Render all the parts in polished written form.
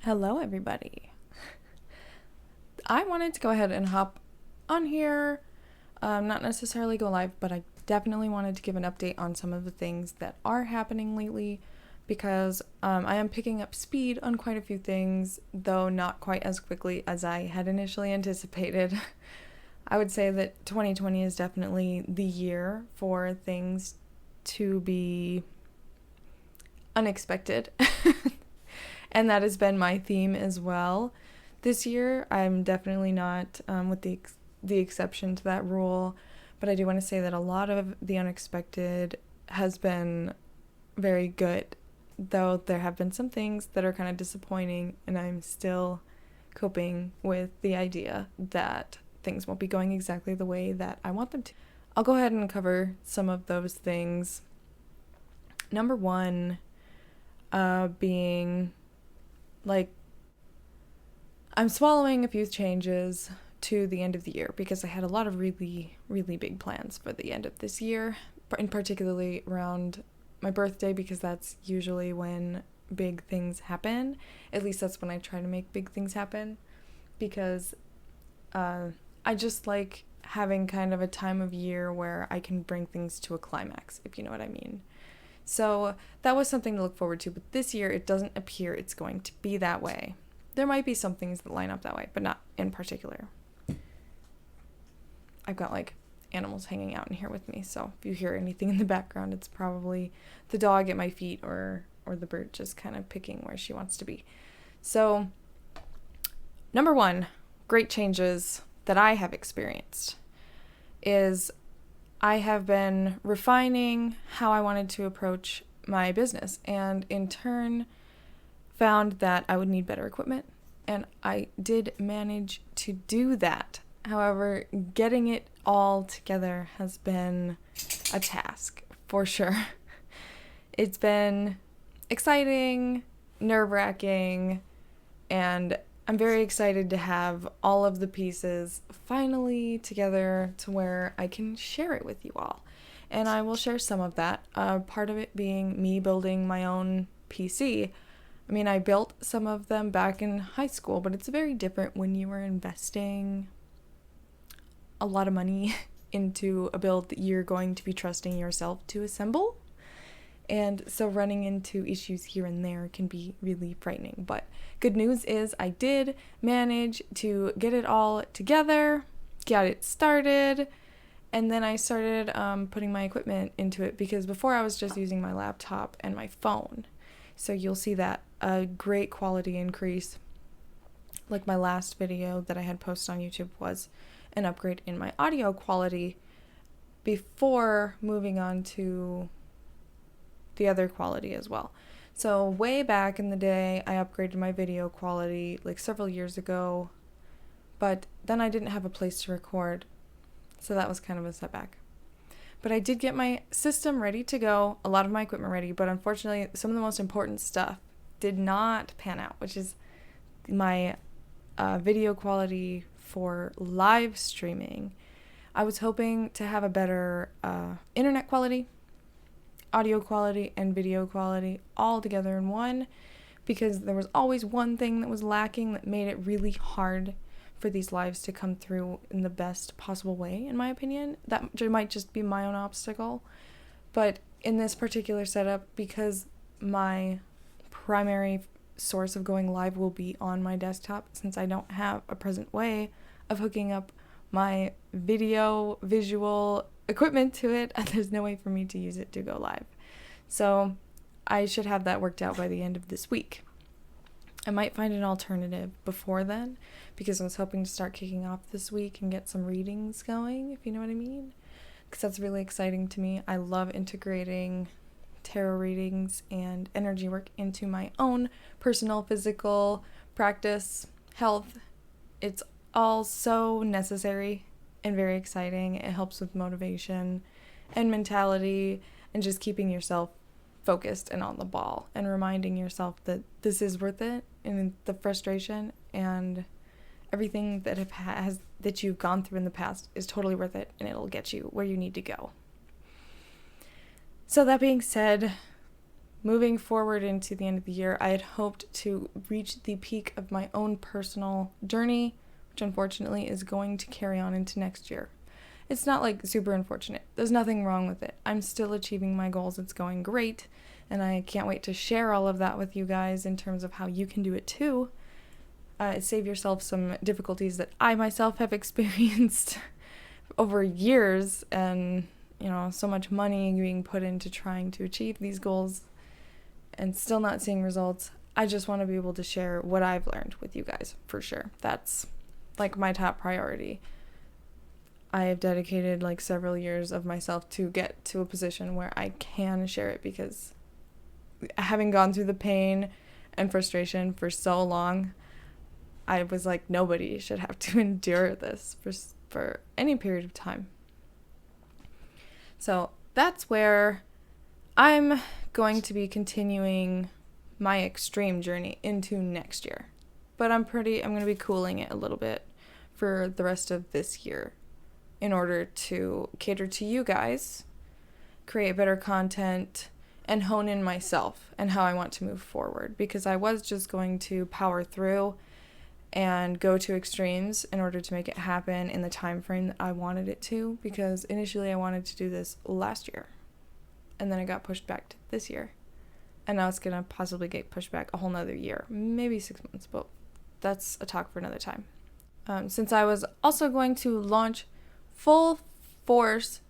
Hello, everybody. I wanted to go ahead and hop on here, not necessarily go live, but I definitely wanted to give an update on some of the things that are happening lately because I am picking up speed on quite a few things, though not quite as quickly as I had initially anticipated. I would say that 2020 is definitely the year for things to be unexpected. And that has been my theme as well. This year, I'm definitely not, with the exception to that rule, but I do want to say that a lot of the unexpected has been very good, though there have been some things that are kind of disappointing, and I'm still coping with the idea that things won't be going exactly the way that I want them to. I'll go ahead and cover some of those things. Number one, being like, I'm swallowing a few changes to the end of the year because I had a lot of really, really big plans for the end of this year, and particularly around my birthday because that's usually when big things happen. At least that's when I try to make big things happen because I just like having kind of a time of year where I can bring things to a climax, if you know what I mean. So that was something to look forward to, but this year it doesn't appear it's going to be that way. There might be some things that line up that way, but not in particular. I've got like animals hanging out in here with me, so if you hear anything in the background, it's probably the dog at my feet or the bird just kind of picking where she wants to be. So, number one, great changes that I have experienced is I have been refining how I wanted to approach my business, and in turn found that I would need better equipment, and I did manage to do that. However, getting it all together has been a task, for sure. It's been exciting, nerve-wracking, and I'm very excited to have all of the pieces finally together to where I can share it with you all. And I will share some of that, part of it being me building my own PC. I mean, I built some of them back in high school, but it's very different when you are investing a lot of money into a build that you're going to be trusting yourself to assemble. And so running into issues here and there can be really frightening. But good news is I did manage to get it all together, get it started, and then I started putting my equipment into it because before I was just using my laptop and my phone. So you'll see that a great quality increase. Like my last video that I had posted on YouTube was an upgrade in my audio quality before moving on to the other quality as well. So way back in the day, I upgraded my video quality like several years ago, but then I didn't have a place to record, so that was kind of a setback. But I did get my system ready to go, a lot of my equipment ready, but unfortunately some of the most important stuff did not pan out, which is my video quality for live streaming. I was hoping to have a better internet quality, audio quality, and video quality all together in one, because there was always one thing that was lacking that made it really hard for these lives to come through in the best possible way, in my opinion. That might just be my own obstacle, but in this particular setup, because my primary source of going live will be on my desktop, since I don't have a present way of hooking up my visual equipment to it, there's no way for me to use it to go live. So I should have that worked out by the end of this week. I might find an alternative before then, because I was hoping to start kicking off this week and get some readings going, if you know what I mean, because that's really exciting to me. I love integrating tarot readings and energy work into my own personal physical practice, health. It's all so necessary and very exciting. It helps with motivation and mentality and just keeping yourself focused and on the ball and reminding yourself that this is worth it, and the frustration and everything that you've gone through in the past is totally worth it, and it'll get you where you need to go. So that being said, moving forward into the end of the year, I had hoped to reach the peak of my own personal journey, which unfortunately is going to carry on into next year. It's not like super unfortunate. There's nothing wrong with it. I'm still achieving my goals. It's going great. And I can't wait to share all of that with you guys in terms of how you can do it too. Save yourself some difficulties that I myself have experienced over years, and so much money being put into trying to achieve these goals and still not seeing results. I just want to be able to share what I've learned with you guys, for sure. That's like my top priority. I have dedicated like several years of myself to get to a position where I can share it, because having gone through the pain and frustration for so long, I was like, nobody should have to endure this for any period of time. So that's where I'm going to be continuing my extreme journey into next year. But I'm going to be cooling it a little bit for the rest of this year in order to cater to you guys, create better content, and hone in myself and how I want to move forward. Because I was just going to power through and go to extremes in order to make it happen in the time frame that I wanted it to, because initially I wanted to do this last year, and then it got pushed back to this year, and now it's gonna possibly get pushed back a whole nother year, maybe 6 months, but that's a talk for another time. Since I was also going to launch full force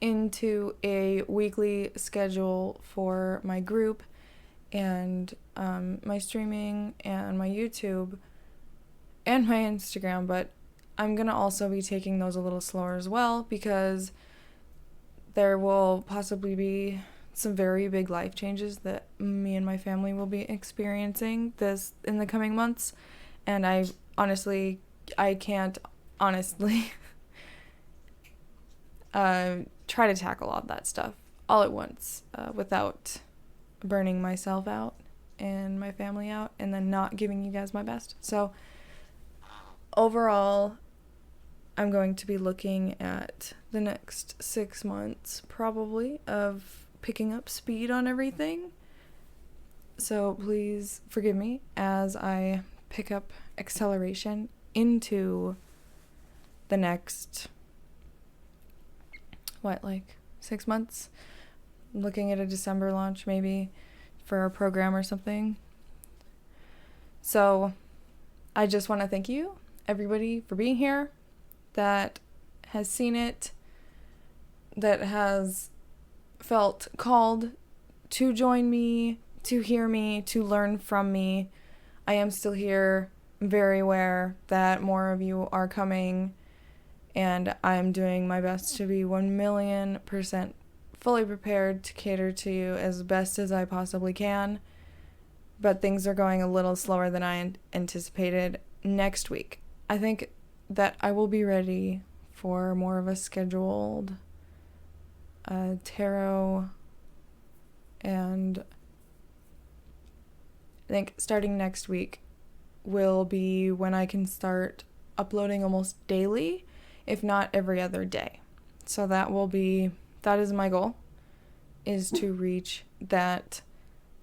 into a weekly schedule for my group and my streaming and my YouTube and my Instagram, but I'm going to also be taking those a little slower as well, because there will possibly be some very big life changes that me and my family will be experiencing this in the coming months, and I can't honestly try to tackle all that stuff all at once without burning myself out and my family out, and then not giving you guys my best. So overall, I'm going to be looking at the next 6 months probably of picking up speed on everything. So please forgive me as I pick up acceleration into the next 6 months. I'm looking at a December launch maybe for a program or something. So I just want to thank you, everybody, for being here, that has seen it, that has felt called to join me, to hear me, to learn from me. I am still here, very aware that more of you are coming, and I'm doing my best to be 1,000,000% fully prepared to cater to you as best as I possibly can. But things are going a little slower than I anticipated. Next week, I think that I will be ready for more of a scheduled tarot, and I think starting next week will be when I can start uploading almost daily, if not every other day. So that is my goal, is to reach that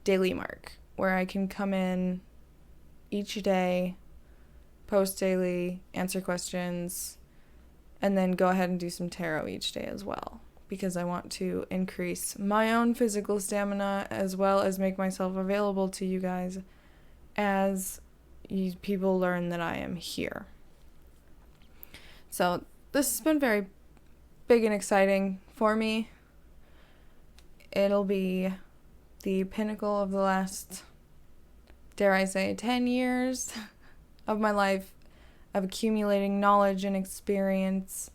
daily mark where I can come in each day, post daily, answer questions, and then go ahead and do some tarot each day as well, because I want to increase my own physical stamina as well as make myself available to you guys as people learn that I am here. So this has been very big and exciting for me. It'll be the pinnacle of the last, dare I say, 10 years of my life of accumulating knowledge and experience,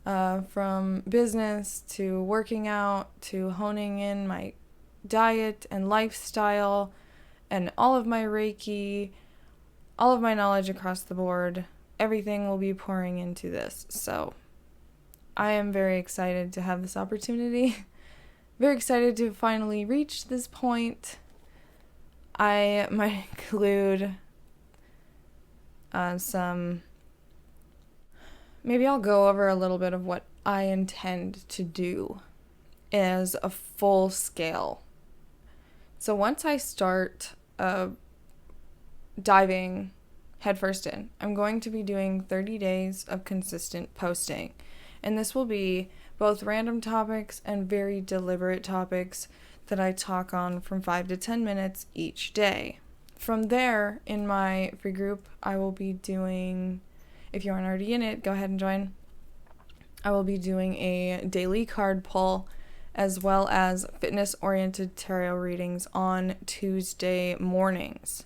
from business to working out to honing in my diet and lifestyle and all of my Reiki, all of my knowledge across the board. Everything will be pouring into this. So I am very excited to have this opportunity. Very excited to finally reach this point. I might include maybe I'll go over a little bit of what I intend to do as a full-scale So once I start diving headfirst in, I'm going to be doing 30 days of consistent posting. And this will be both random topics and very deliberate topics that I talk on from 5 to 10 minutes each day. From there, in my free group, I will be doing, if you aren't already in it, go ahead and join. I will be doing a daily card pull as well as fitness-oriented tarot readings on Tuesday mornings.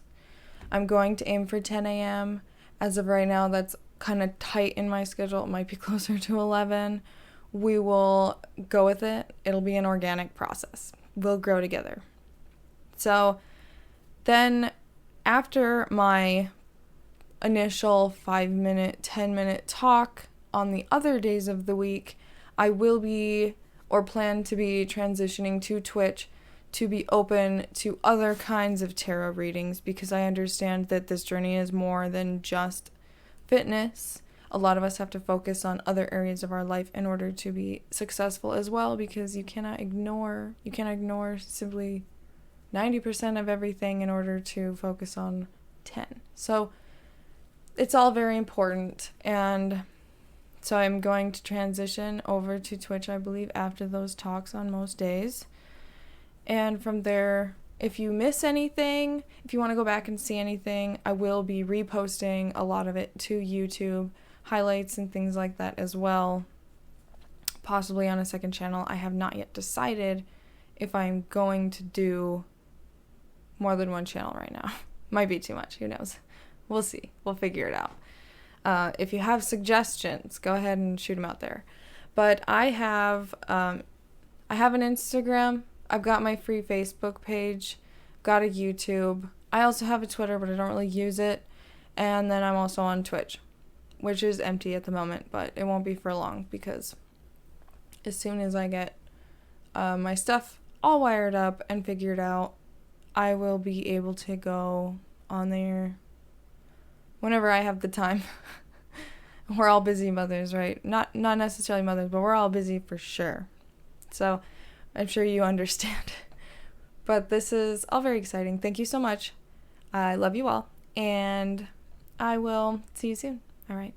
I'm going to aim for 10 a.m. As of right now, that's kind of tight in my schedule. It might be closer to 11. We will go with it. It'll be an organic process. We'll grow together. So then after my initial 5-minute, 10-minute talk on the other days of the week, I will be or plan to be transitioning to Twitch to be open to other kinds of tarot readings, because I understand that this journey is more than just fitness. A lot of us have to focus on other areas of our life in order to be successful as well, because you cannot ignore simply 90% of everything in order to focus on 10. So it's all very important, and so I'm going to transition over to Twitch, I believe, after those talks on most days. And from there, if you miss anything, if you want to go back and see anything, I will be reposting a lot of it to YouTube, highlights and things like that as well, possibly on a second channel. I have not yet decided if I'm going to do more than one channel right now. Might be too much, who knows? We'll see. We'll figure it out. If you have suggestions, go ahead and shoot them out there. But I have an Instagram. I've got my free Facebook page. Got a YouTube. I also have a Twitter, but I don't really use it. And then I'm also on Twitch, which is empty at the moment, but it won't be for long, because as soon as I get my stuff all wired up and figured out, I will be able to go on there whenever I have the time. We're all busy mothers, right? Not necessarily mothers, but we're all busy for sure. So I'm sure you understand. But this is all very exciting. Thank you so much. I love you all, and I will see you soon. All right.